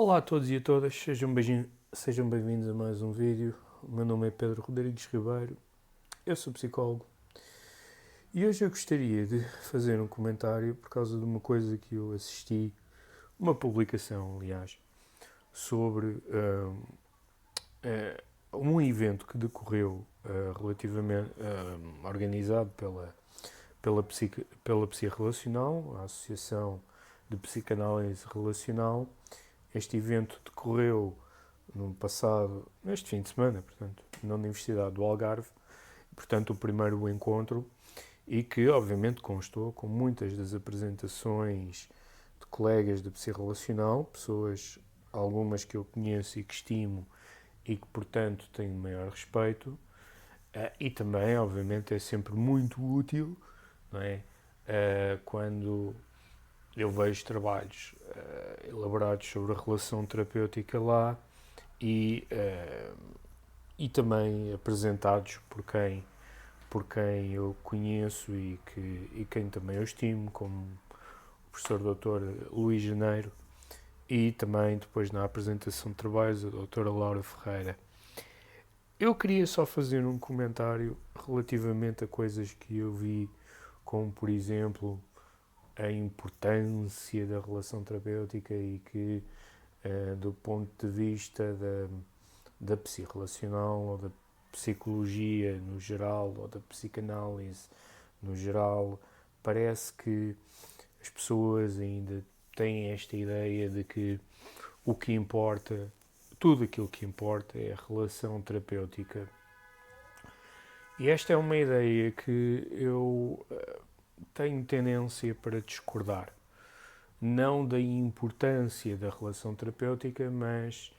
Olá a todos e a todas, sejam bem-vindos a mais um vídeo. O meu nome é Pedro Rodrigues Ribeiro, eu sou psicólogo e hoje eu gostaria de fazer um comentário por causa de uma coisa que eu assisti, uma publicação, aliás, sobre um evento que decorreu relativamente organizado pela Psi Relacional, a Associação de Psicanálise Relacional. Este evento decorreu neste fim de semana, portanto, na Universidade do Algarve, portanto, o primeiro encontro, e que, obviamente, constou com muitas das apresentações de colegas de psirrelacional, pessoas, algumas que eu conheço e que estimo e que, portanto, tenho maior respeito, e também, obviamente, é sempre muito útil, não é? Quando eu vejo trabalhos elaborados sobre a relação terapêutica lá e também apresentados por quem eu conheço e quem também eu estimo, como o professor Dr. Luís Janeiro, e também depois na apresentação de trabalhos a doutora Laura Ferreira. Eu queria só fazer um comentário relativamente a coisas que eu vi, como por exemplo a importância da relação terapêutica e que do ponto de vista da psirrelacional ou da psicologia no geral ou da psicanálise no geral, parece que as pessoas ainda têm esta ideia de que o que importa, tudo aquilo que importa é a relação terapêutica. E esta é uma ideia que eu tenho tendência para discordar. Não da importância da relação terapêutica, mas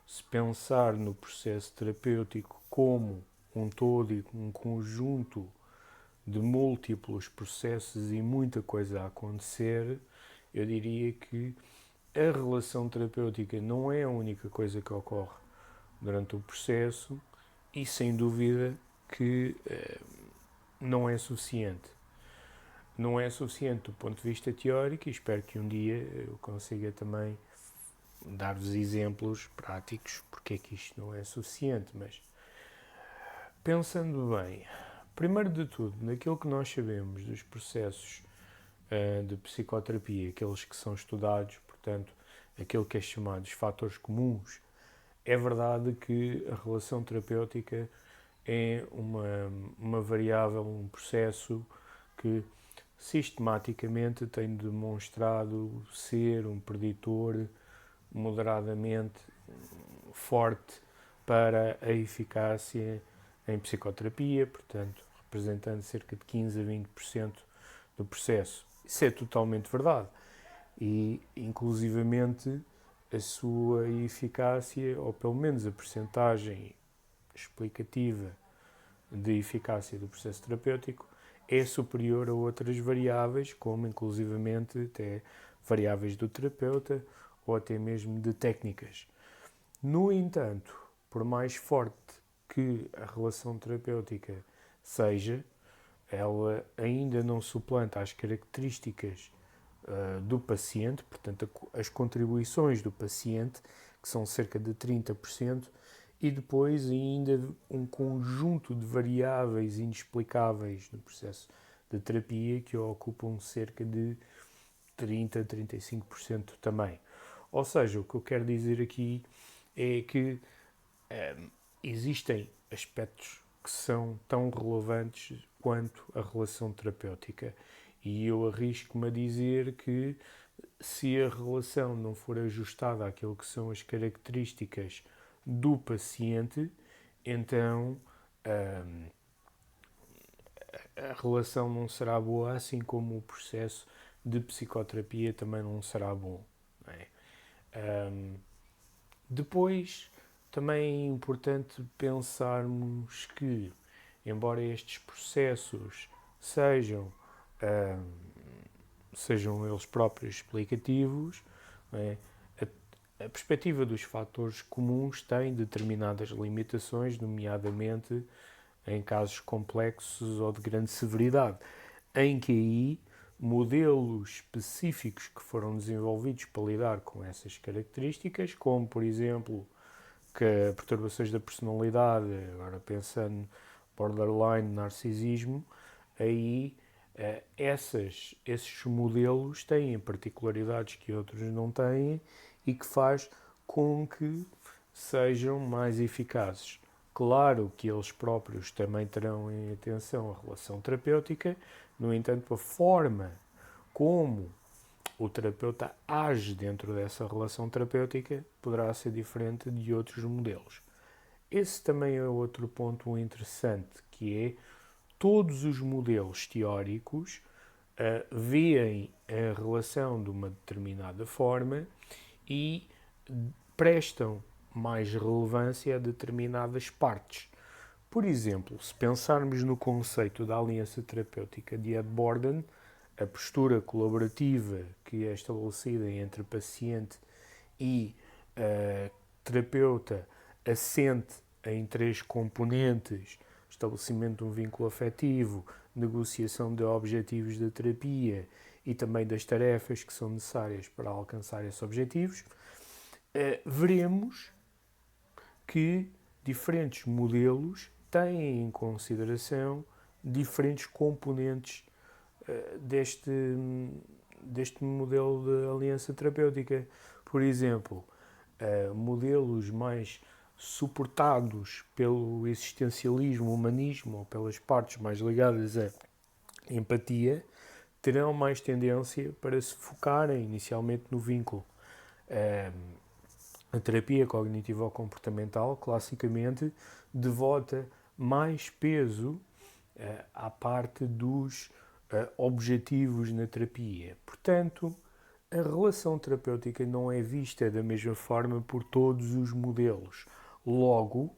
se pensar no processo terapêutico como um todo e um conjunto de múltiplos processos e muita coisa a acontecer, eu diria que a relação terapêutica não é a única coisa que ocorre durante o processo e, sem dúvida, que não é suficiente. Não é suficiente do ponto de vista teórico e espero que um dia eu consiga também dar-vos exemplos práticos porque é que isto não é suficiente, mas pensando bem, primeiro de tudo, naquilo que nós sabemos dos processos de psicoterapia, aqueles que são estudados, portanto, aquilo que é chamado de fatores comuns, é verdade que a relação terapêutica é uma variável, um processo que sistematicamente tem demonstrado ser um preditor moderadamente forte para a eficácia em psicoterapia, portanto, representando cerca de 15 a 20% do processo. Isso é totalmente verdade. E, inclusivamente, a sua eficácia, ou pelo menos a percentagem explicativa de eficácia do processo terapêutico, é superior a outras variáveis, como inclusivamente até variáveis do terapeuta ou até mesmo de técnicas. No entanto, por mais forte que a relação terapêutica seja, ela ainda não suplanta as características do paciente, portanto, as contribuições do paciente, que são cerca de 30%, e depois ainda um conjunto de variáveis inexplicáveis no processo de terapia que ocupam cerca de 30 a 35% também. Ou seja, o que eu quero dizer aqui é que existem aspectos que são tão relevantes quanto a relação terapêutica. E eu arrisco-me a dizer que se a relação não for ajustada àquilo que são as características do paciente, então a relação não será boa, assim como o processo de psicoterapia também não será bom. Não é? Depois, também é importante pensarmos que, embora estes processos sejam, hum, sejam eles próprios explicativos, não é? A perspectiva dos fatores comuns tem determinadas limitações, nomeadamente em casos complexos ou de grande severidade, em que aí modelos específicos que foram desenvolvidos para lidar com essas características, como, por exemplo, que perturbações da personalidade, agora pensando borderline, narcisismo, aí esses modelos têm particularidades que outros não têm e que faz com que sejam mais eficazes. Claro que eles próprios também terão em atenção a relação terapêutica, no entanto, a forma como o terapeuta age dentro dessa relação terapêutica poderá ser diferente de outros modelos. Esse também é outro ponto interessante, que é todos os modelos teóricos veem a relação de uma determinada forma e prestam mais relevância a determinadas partes. Por exemplo, se pensarmos no conceito da aliança terapêutica de Ed Bourdain, a postura colaborativa que é estabelecida entre paciente e terapeuta assente em 3 componentes: estabelecimento de um vínculo afetivo, negociação de objetivos da terapia e também das tarefas que são necessárias para alcançar esses objetivos, veremos que diferentes modelos têm em consideração diferentes componentes deste modelo de aliança terapêutica. Por exemplo, modelos mais suportados pelo existencialismo, humanismo ou pelas partes mais ligadas à empatia, terão mais tendência para se focarem inicialmente no vínculo. A terapia cognitivo-comportamental, classicamente, devota mais peso à parte dos objetivos na terapia. Portanto, a relação terapêutica não é vista da mesma forma por todos os modelos. Logo,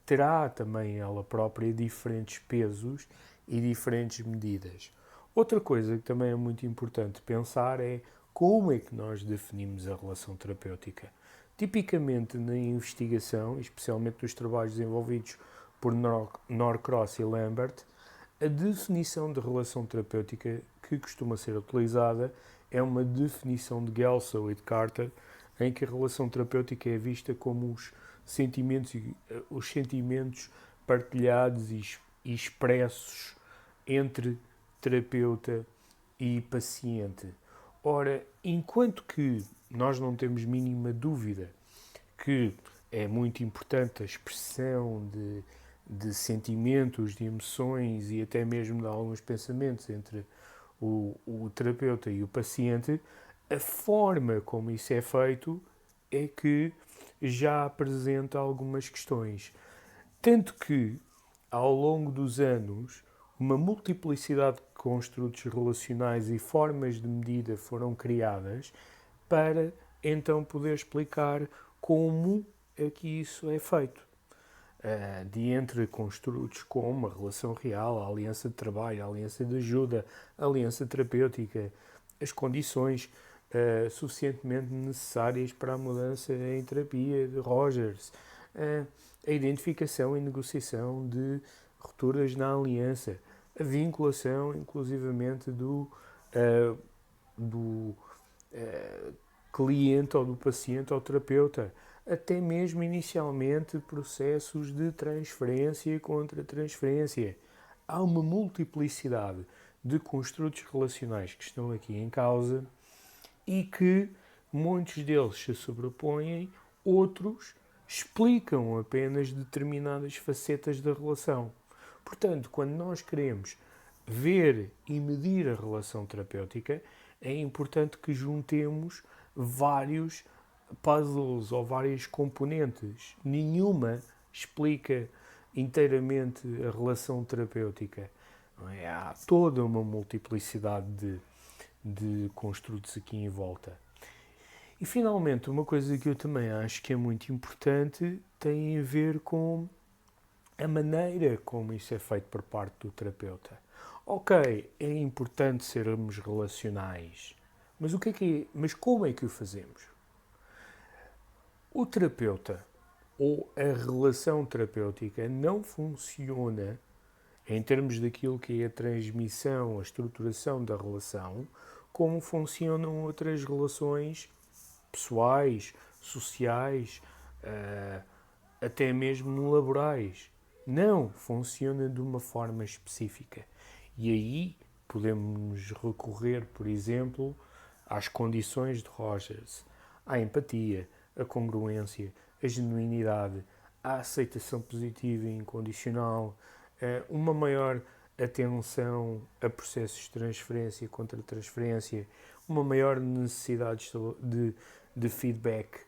terá também ela própria diferentes pesos e diferentes medidas. Outra coisa que também é muito importante pensar é como é que nós definimos a relação terapêutica. Tipicamente na investigação, especialmente nos trabalhos desenvolvidos por Norcross e Lambert, a definição de relação terapêutica que costuma ser utilizada é uma definição de Gelsow e de Carter, em que a relação terapêutica é vista como os sentimentos partilhados e expressos entre terapeuta e paciente. Ora, enquanto que nós não temos mínima dúvida que é muito importante a expressão de sentimentos, de emoções e até mesmo de alguns pensamentos entre o terapeuta e o paciente, a forma como isso é feito é que já apresenta algumas questões. Tanto que, ao longo dos anos, uma multiplicidade de construtos relacionais e formas de medida foram criadas para então poder explicar como é que isso é feito. De entre construtos como a relação real, a aliança de trabalho, a aliança de ajuda, a aliança terapêutica, as condições suficientemente necessárias para a mudança em terapia de Rogers, a identificação e negociação de rupturas na aliança, a vinculação inclusivamente do cliente ou do paciente ao terapeuta, até mesmo inicialmente processos de transferência e contra-transferência. Há uma multiplicidade de construtos relacionais que estão aqui em causa e que muitos deles se sobrepõem, outros explicam apenas determinadas facetas da relação. Portanto, quando nós queremos ver e medir a relação terapêutica, é importante que juntemos vários puzzles ou várias componentes. Nenhuma explica inteiramente a relação terapêutica. Não é? Há toda uma multiplicidade de construtos aqui em volta. E finalmente, uma coisa que eu também acho que é muito importante tem a ver com a maneira como isso é feito por parte do terapeuta. Ok, é importante sermos relacionais, mas mas como é que o fazemos? O terapeuta ou a relação terapêutica não funciona em termos daquilo que é a transmissão, a estruturação da relação, como funcionam outras relações pessoais, sociais, até mesmo laborais. Não, funciona de uma forma específica. E aí podemos recorrer, por exemplo, às condições de Rogers, à empatia, à congruência, à genuinidade, à aceitação positiva e incondicional, uma maior atenção a processos de transferência e contra-transferência, uma maior necessidade de feedback,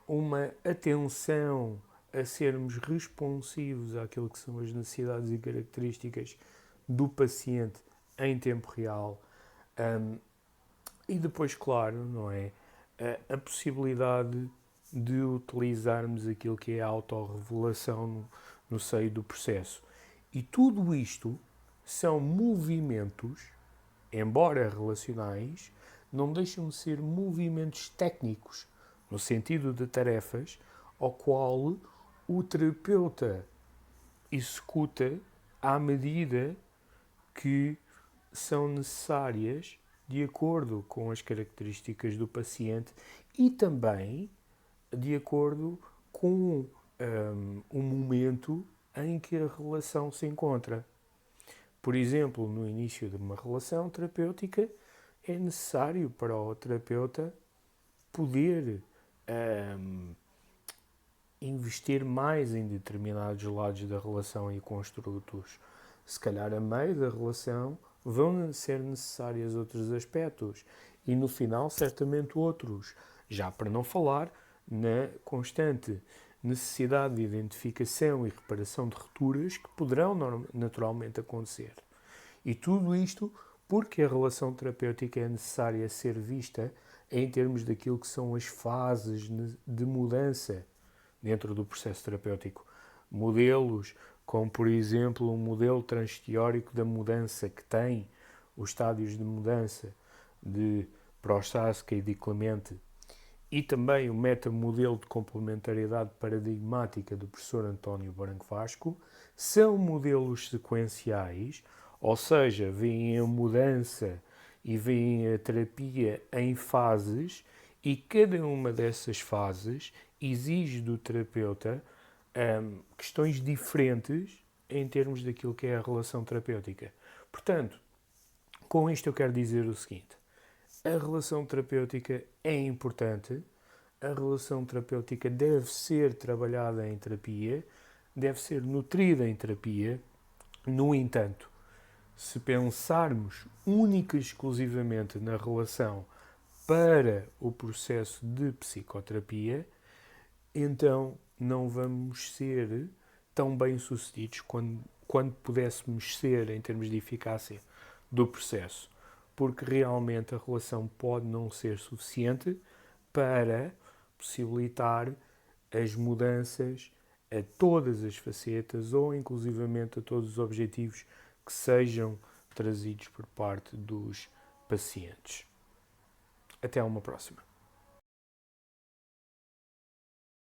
uma atenção a sermos responsivos àquilo que são as necessidades e características do paciente em tempo real. E depois, claro, não é? A possibilidade de utilizarmos aquilo que é a autorrevelação no seio do processo. E tudo isto são movimentos, embora relacionais, não deixam de ser movimentos técnicos, no sentido de tarefas, ao qual o terapeuta executa à medida que são necessárias de acordo com as características do paciente e também de acordo com o momento em que a relação se encontra. Por exemplo, no início de uma relação terapêutica, é necessário para o terapeuta poder investir mais em determinados lados da relação e construtos. Se calhar, a meio da relação, vão ser necessários outros aspectos e, no final, certamente outros. Já para não falar na constante necessidade de identificação e reparação de rupturas que poderão naturalmente acontecer. E tudo isto porque a relação terapêutica é necessária ser vista em termos daquilo que são as fases de mudança dentro do processo terapêutico. Modelos como, por exemplo, um modelo transteórico da mudança que tem os estádios de mudança de Prochaska e de Clemente, e também o metamodelo de complementariedade paradigmática do professor António Branco Vasco, são modelos sequenciais, ou seja, veem a mudança e veem a terapia em fases, e cada uma dessas fases exige do terapeuta questões diferentes em termos daquilo que é a relação terapêutica. Portanto, com isto eu quero dizer o seguinte: a relação terapêutica é importante, a relação terapêutica deve ser trabalhada em terapia, deve ser nutrida em terapia. No entanto, se pensarmos única e exclusivamente na relação para o processo de psicoterapia, então não vamos ser tão bem-sucedidos quando pudéssemos ser em termos de eficácia do processo, porque realmente a relação pode não ser suficiente para possibilitar as mudanças a todas as facetas ou inclusivamente a todos os objetivos que sejam trazidos por parte dos pacientes. Até uma próxima.